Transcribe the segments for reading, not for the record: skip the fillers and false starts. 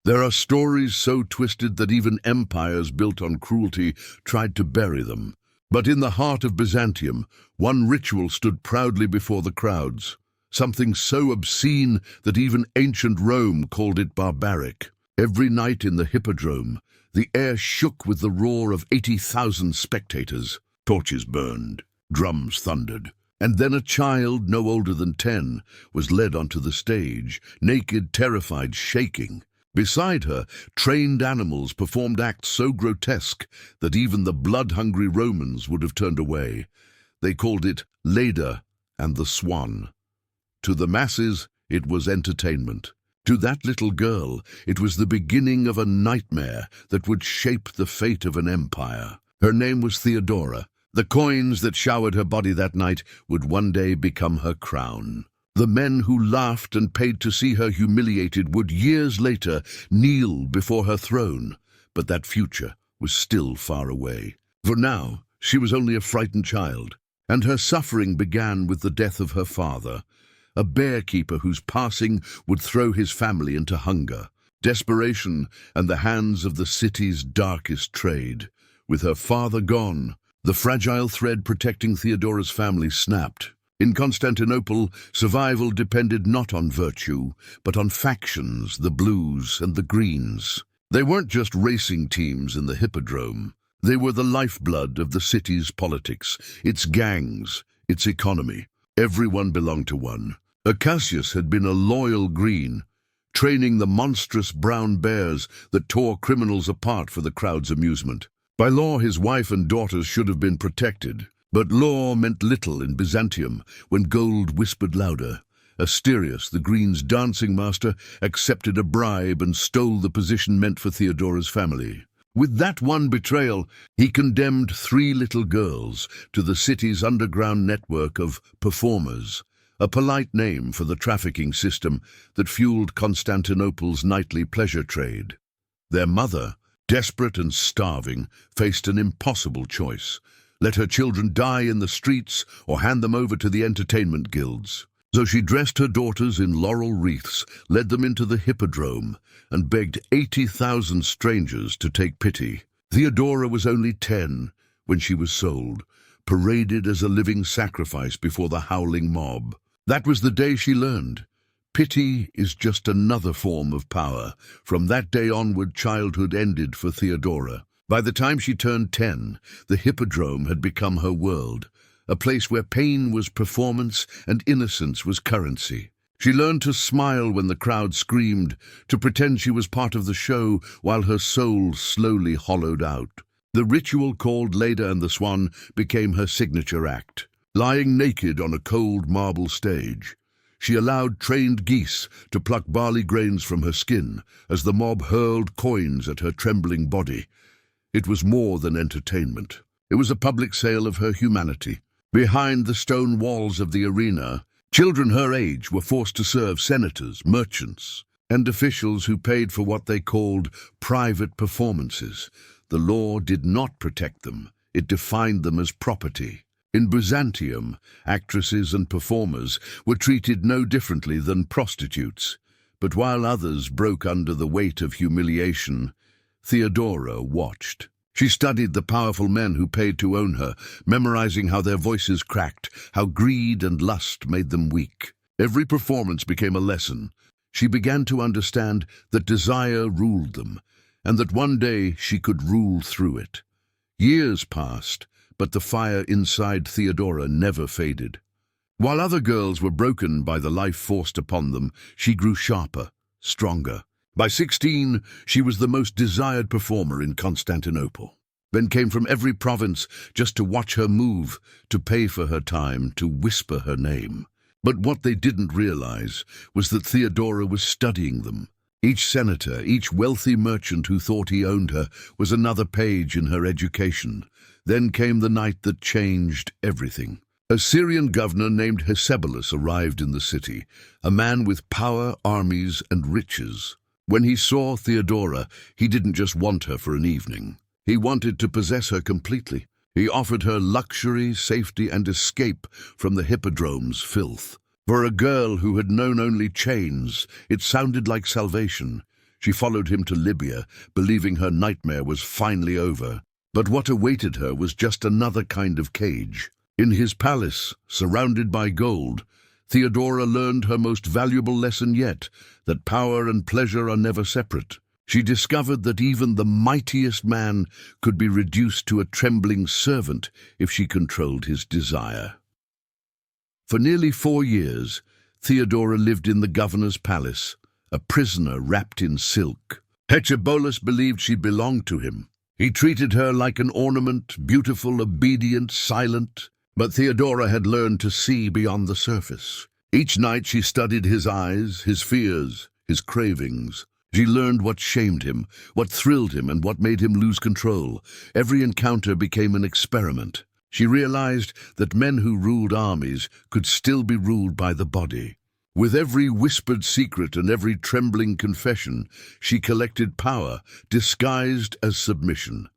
There are stories so twisted that even empires built on cruelty tried to bury them. But in the heart of Byzantium, one ritual stood proudly before the crowds, something so obscene that even ancient Rome called it barbaric. Every night in the Hippodrome, the air shook with the roar of 80,000 spectators. Torches burned, drums thundered, and then a child no older than 10 was led onto the stage, naked, terrified, shaking. Beside her, trained animals performed acts so grotesque that even the blood-hungry Romans would have turned away. They called it Leda and the Swan. To the masses, it was entertainment. To that little girl, it was the beginning of a nightmare that would shape the fate of an empire. Her name was Theodora. The coins that showered her body that night would one day become her crown. The men who laughed and paid to see her humiliated would years later kneel before her throne, but that future was still far away. For now, she was only a frightened child, and her suffering began with the death of her father, a bear-keeper whose passing would throw his family into hunger, desperation, and the hands of the city's darkest trade. With her father gone, the fragile thread protecting Theodora's family snapped. In Constantinople, survival depended not on virtue, but on factions, the blues and the greens. They weren't just racing teams in the Hippodrome. They were the lifeblood of the city's politics, its gangs, its economy. Everyone belonged to one. Cassius had been a loyal green, training the monstrous brown bears that tore criminals apart for the crowd's amusement. By law, his wife and daughters should have been protected. But law meant little in Byzantium when gold whispered louder. Asterius, the Green's dancing master, accepted a bribe and stole the position meant for Theodora's family. With that one betrayal, he condemned 3 little girls to the city's underground network of performers, a polite name for the trafficking system that fueled Constantinople's nightly pleasure trade. Their mother, desperate and starving, faced an impossible choice. Let her children die in the streets or hand them over to the entertainment guilds. So she dressed her daughters in laurel wreaths, led them into the Hippodrome, and begged 80,000 strangers to take pity. Theodora was only 10 when she was sold, paraded as a living sacrifice before the howling mob. That was the day she learned. Pity is just another form of power. From that day onward, childhood ended for Theodora. By the time she turned 10, the Hippodrome had become her world, a place where pain was performance and innocence was currency. She learned to smile when the crowd screamed, to pretend she was part of the show while her soul slowly hollowed out. The ritual called Leda and the Swan became her signature act. Lying naked on a cold marble stage, she allowed trained geese to pluck barley grains from her skin as the mob hurled coins at her trembling body. It was more than entertainment. It was a public sale of her humanity. Behind the stone walls of the arena, children her age were forced to serve senators, merchants, and officials who paid for what they called private performances. The law did not protect them. It defined them as property. In Byzantium, actresses and performers were treated no differently than prostitutes. But while others broke under the weight of humiliation, Theodora watched. She studied the powerful men who paid to own her, memorizing how their voices cracked, how greed and lust made them weak. Every performance became a lesson. She began to understand that desire ruled them, and that one day she could rule through it. Years passed, but the fire inside Theodora never faded. While other girls were broken by the life forced upon them, she grew sharper, stronger. By 16, she was the most desired performer in Constantinople. Men came from every province just to watch her move, to pay for her time, to whisper her name. But what they didn't realize was that Theodora was studying them. Each senator, each wealthy merchant who thought he owned her was another page in her education. Then came the night that changed everything. A Syrian governor named Hysebulus arrived in the city, a man with power, armies, and riches. When he saw Theodora, he didn't just want her for an evening. He wanted to possess her completely. He offered her luxury, safety, and escape from the Hippodrome's filth. For a girl who had known only chains, it sounded like salvation. She followed him to Libya, believing her nightmare was finally over. But what awaited her was just another kind of cage. In his palace, surrounded by gold, Theodora learned her most valuable lesson yet, that power and pleasure are never separate. She discovered that even the mightiest man could be reduced to a trembling servant if she controlled his desire. For nearly 4 years, Theodora lived in the governor's palace, a prisoner wrapped in silk. Hetchebolus believed she belonged to him. He treated her like an ornament, beautiful, obedient, silent. But Theodora had learned to see beyond the surface. Each night she studied his eyes, his fears, his cravings. She learned what shamed him, what thrilled him, and what made him lose control. Every encounter became an experiment. She realized that men who ruled armies could still be ruled by the body. With every whispered secret and every trembling confession, she collected power, disguised as submission.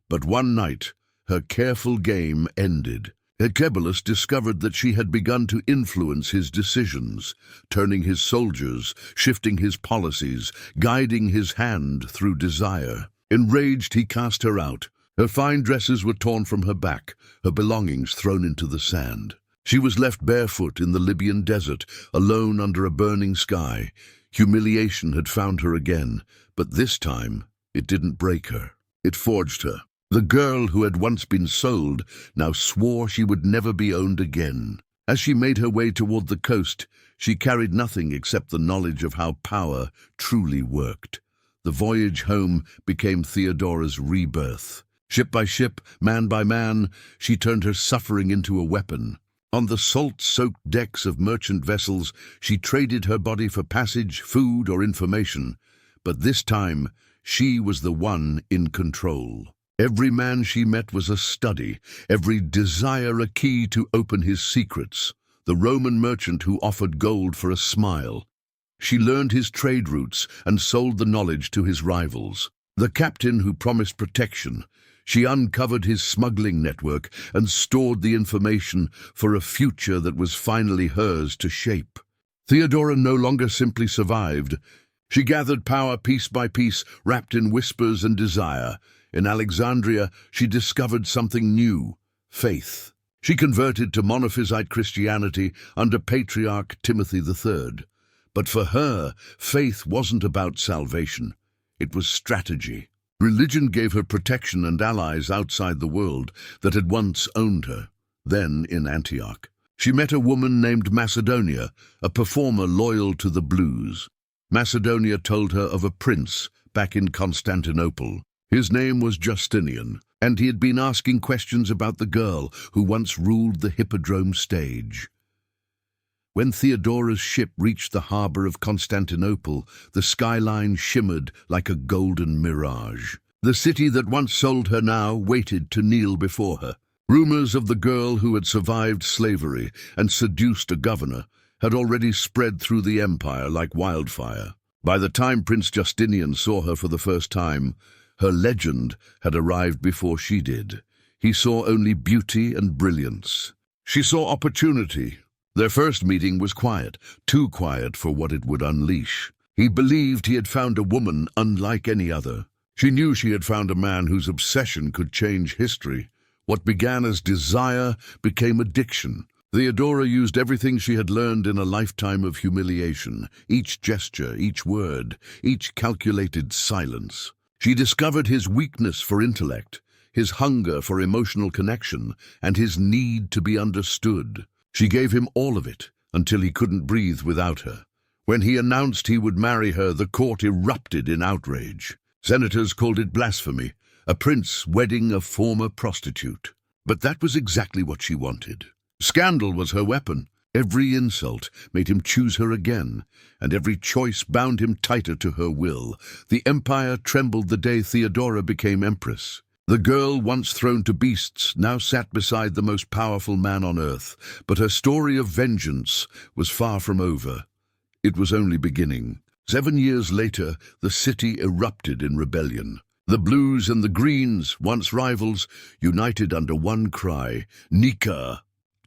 But one night, her careful game ended. Hetchebolus discovered that she had begun to influence his decisions, turning his soldiers, shifting his policies, guiding his hand through desire. Enraged, he cast her out. Her fine dresses were torn from her back, her belongings thrown into the sand. She was left barefoot in the Libyan desert, alone under a burning sky. Humiliation had found her again, but this time it didn't break her. It forged her. The girl who had once been sold now swore she would never be owned again. As she made her way toward the coast, she carried nothing except the knowledge of how power truly worked. The voyage home became Theodora's rebirth. Ship by ship, man by man, she turned her suffering into a weapon. On the salt-soaked decks of merchant vessels, she traded her body for passage, food, or information. But this time, she was the one in control. Every man she met was a study, every desire a key to open his secrets. The Roman merchant who offered gold for a smile. She learned his trade routes and sold the knowledge to his rivals. The captain who promised protection. She uncovered his smuggling network and stored the information for a future that was finally hers to shape. Theodora no longer simply survived. She gathered power piece by piece, wrapped in whispers and desire. In Alexandria, she discovered something new, faith. She converted to Monophysite Christianity under Patriarch Timothy III. But for her, faith wasn't about salvation. It was strategy. Religion gave her protection and allies outside the world that had once owned her. Then, in Antioch, she met a woman named Macedonia, a performer loyal to the blues. Macedonia told her of a prince back in Constantinople. His name was Justinian, and he had been asking questions about the girl who once ruled the Hippodrome stage. When Theodora's ship reached the harbor of Constantinople, the skyline shimmered like a golden mirage. The city that once sold her now waited to kneel before her. Rumors of the girl who had survived slavery and seduced a governor had already spread through the empire like wildfire. By the time Prince Justinian saw her for the first time, her legend had arrived before she did. He saw only beauty and brilliance. She saw opportunity. Their first meeting was quiet, too quiet for what it would unleash. He believed he had found a woman unlike any other. She knew she had found a man whose obsession could change history. What began as desire became addiction. Theodora used everything she had learned in a lifetime of humiliation, each gesture, each word, each calculated silence. She discovered his weakness for intellect, his hunger for emotional connection, and his need to be understood. She gave him all of it until he couldn't breathe without her. When he announced he would marry her, the court erupted in outrage. Senators called it blasphemy, a prince wedding a former prostitute. But that was exactly what she wanted. Scandal was her weapon. Every insult made him choose her again, and every choice bound him tighter to her will. The empire trembled the day Theodora became empress. The girl, once thrown to beasts, now sat beside the most powerful man on earth. But her story of vengeance was far from over. It was only beginning. 7 years later, the city erupted in rebellion. The blues and the greens, once rivals, united under one cry: Nika,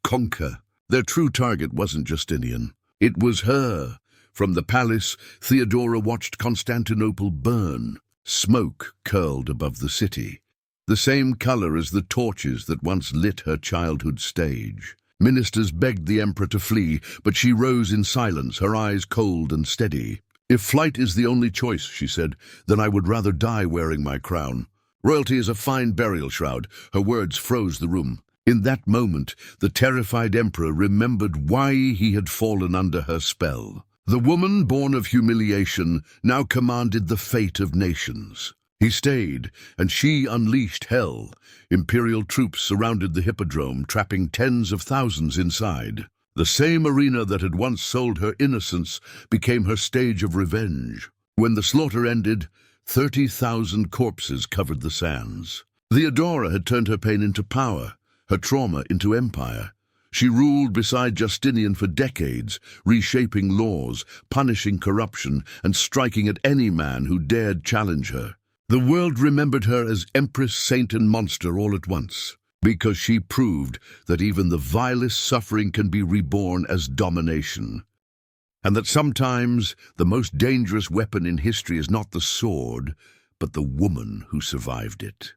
conquer. Their true target wasn't Justinian. It was her. From the palace, Theodora watched Constantinople burn. Smoke curled above the city, the same color as the torches that once lit her childhood stage. Ministers begged the emperor to flee, but she rose in silence, her eyes cold and steady. "If flight is the only choice," she said, "then I would rather die wearing my crown. Royalty is a fine burial shroud." Her words froze the room. In that moment, the terrified emperor remembered why he had fallen under her spell. The woman born of humiliation now commanded the fate of nations. He stayed, and she unleashed hell. Imperial troops surrounded the Hippodrome, trapping tens of thousands inside. The same arena that had once sold her innocence became her stage of revenge. When the slaughter ended, 30,000 corpses covered the sands. Theodora had turned her pain into power, her trauma into empire. She ruled beside Justinian for decades, reshaping laws, punishing corruption, and striking at any man who dared challenge her. The world remembered her as Empress, Saint, and Monster all at once, because she proved that even the vilest suffering can be reborn as domination. And that sometimes the most dangerous weapon in history is not the sword, but the woman who survived it.